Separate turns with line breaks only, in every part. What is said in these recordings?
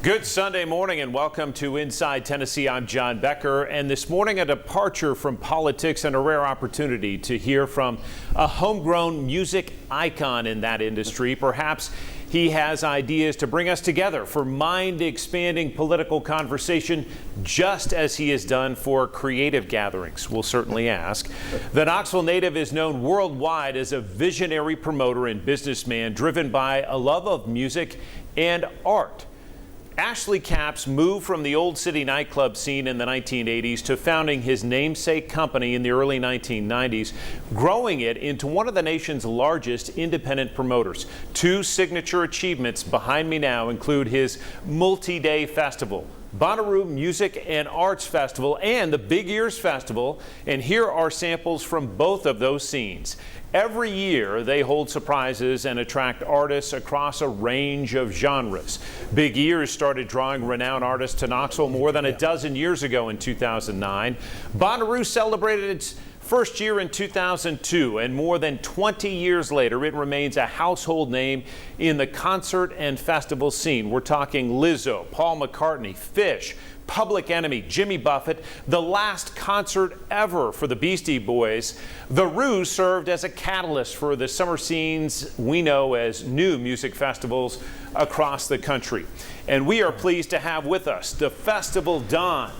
Good Sunday morning and welcome to Inside Tennessee. I'm John Becker, and this morning a departure from politics and a rare opportunity to hear from a homegrown music icon in that industry. Perhaps he has ideas to bring us together for mind-expanding political conversation, just as he has done for creative gatherings. We'll certainly ask. The Knoxville native is known worldwide as a visionary promoter and businessman driven by a love of music and art. Ashley Capps moved from the Old City nightclub scene in the 1980s to founding his namesake company in the early 1990s, growing it into one of the nation's largest independent promoters. Two signature achievements behind me now include his multi-day festival, Bonnaroo Music and Arts Festival, and the Big Ears Festival, and here are samples from both of those scenes. Every year, they hold surprises and attract artists across a range of genres. Big Ears started drawing renowned artists to Knoxville more than a dozen years ago in 2009. Bonnaroo celebrated its first year in 2002, and more than 20 years later, it remains a household name in the concert and festival scene. We're talking Lizzo, Paul McCartney, Fish, Public Enemy, Jimmy Buffett, the last concert ever for the Beastie Boys. The Ruse served as a catalyst for the summer scenes we know as new music festivals across the country. And we are pleased to have with us the Festival Don,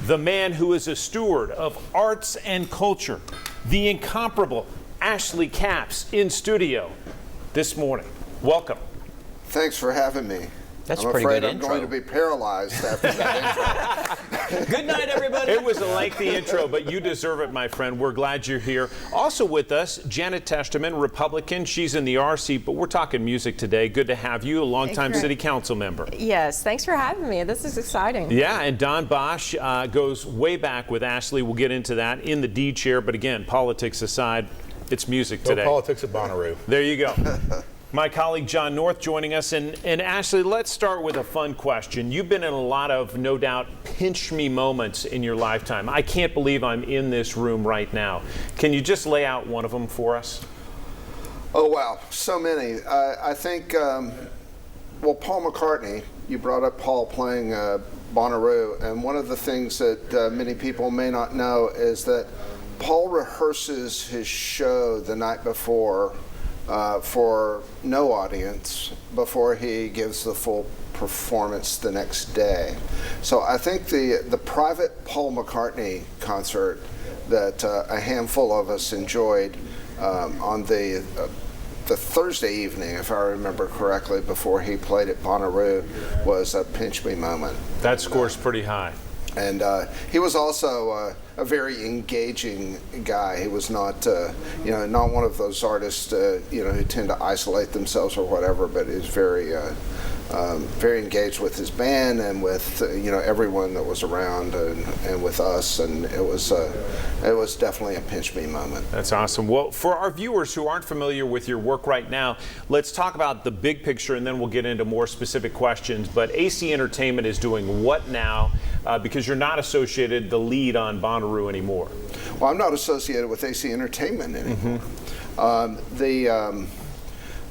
the man who is a steward of arts and culture, the incomparable Ashley Capps in studio this morning. Welcome.
Thanks for having me.
That's
I'm
a pretty
afraid
good
I'm
intro.
going to be paralyzed after that intro.
Good night, everybody.
It was a lengthy intro, but you deserve it, my friend. We're glad you're here. Also with us, Janet Testament, Republican. She's in the R seat, but we're talking music today. Good to have you, a longtime city council member.
Yes, thanks for having me. This is exciting.
Yeah, and Don Bosch goes way back with Ashley. We'll get into that in the D chair, but again, politics aside, it's music today.
No politics at Bonnaroo.
There you go. My colleague John North joining us. And Ashley, let's start with a fun question. You've been in a lot of, no doubt, pinch me moments in your lifetime. I can't believe I'm in this room right now. Can you just lay out one of them for us?
Oh, wow. So many. I think, well, Paul McCartney, you brought up Paul playing Bonnaroo, and one of the things that many people may not know is that Paul rehearses his show the night before for no audience before he gives the full performance the next day. So I think the private Paul McCartney concert that a handful of us enjoyed on the Thursday evening, if I remember correctly, before he played at Bonnaroo, was a pinch me moment.
That score's pretty high.
And he was also a very engaging guy. He was not, not one of those artists, who tend to isolate themselves or whatever. But he was very engaged with his band and with everyone that was around and with us. And it was definitely a pinch me moment.
That's awesome. Well, for our viewers who aren't familiar with your work right now, let's talk about the big picture, and then we'll get into more specific questions. But AC Entertainment is doing what now? Because you're not associated the lead on Bonnaroo anymore.
Well, I'm not associated with AC Entertainment anymore.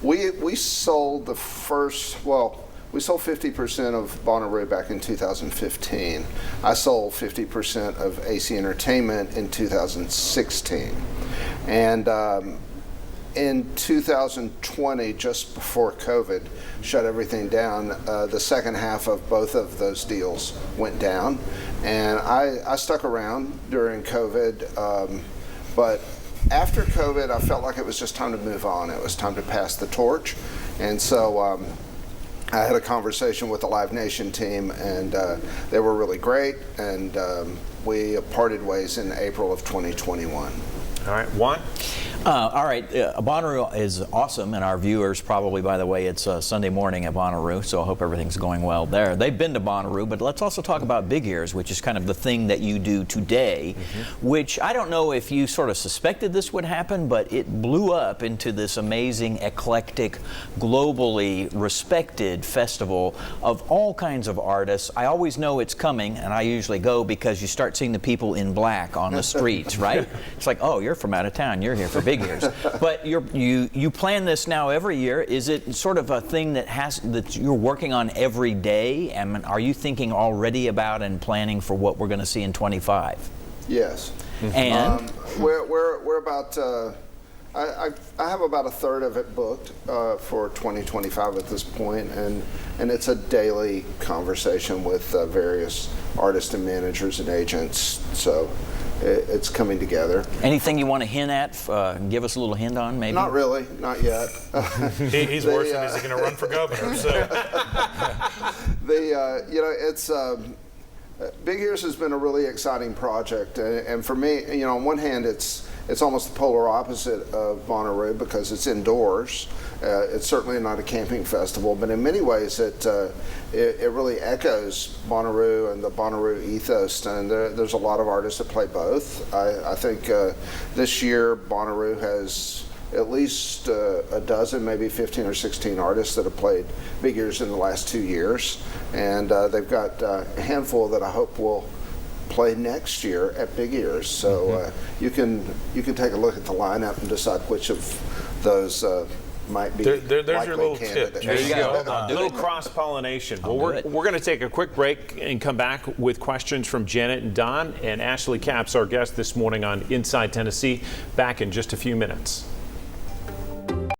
We sold we sold 50% of Bonnaroo back in 2015. I sold 50% of AC Entertainment in 2016. And in 2020, just before COVID shut everything down, the second half of both of those deals went down. And I stuck around during COVID, but after COVID, I felt like it was just time to move on. It was time to pass the torch. And so I had a conversation with the Live Nation team, and they were really great. And we parted ways in April of 2021.
All right, Juan?
All right, Bonnaroo is awesome, and our viewers probably, by the way, it's Sunday morning at Bonnaroo, so I hope everything's going well there. They've been to Bonnaroo, but let's also talk about Big Ears, which is kind of the thing that you do today, which I don't know if you sort of suspected this would happen, but it blew up into this amazing, eclectic, globally respected festival of all kinds of artists. I always know it's coming, and I usually go because you start seeing the people in black on the streets, right? It's like, oh, you're from out of town, you're here for Big big ears. But you plan this now every year. Is it sort of a thing that you're working on every day? And are you thinking already about and planning for what we're going to see in 25?
Yes.
And
we're about. I have about a third of it booked for 2025 at this point, and it's a daily conversation with various artists and managers and agents. So it's coming together.
Anything you want to hint at? Give us a little hint on, maybe.
Not really, not yet.
He's worse than is he going to run for governor? So
it's. Big Ears has been a really exciting project, and for me, on one hand, it's almost the polar opposite of Bonnaroo because it's indoors. It's certainly not a camping festival, but in many ways, it really echoes Bonnaroo and the Bonnaroo ethos. And there's a lot of artists that play both. I think this year Bonnaroo has at least a dozen, maybe 15 or 16 artists that have played Big Ears in the last 2 years, and they've got a handful that I hope will play next year at Big Ears. So you can take a look at the lineup and decide which of those might be
there's
likely
your little
candidates.
tip. There you go.
A little cross-pollination. Well, we're going to take a quick break and come back with questions from Janet and Don. And Ashley Capps, our guest this morning on Inside Tennessee, back in just a few minutes.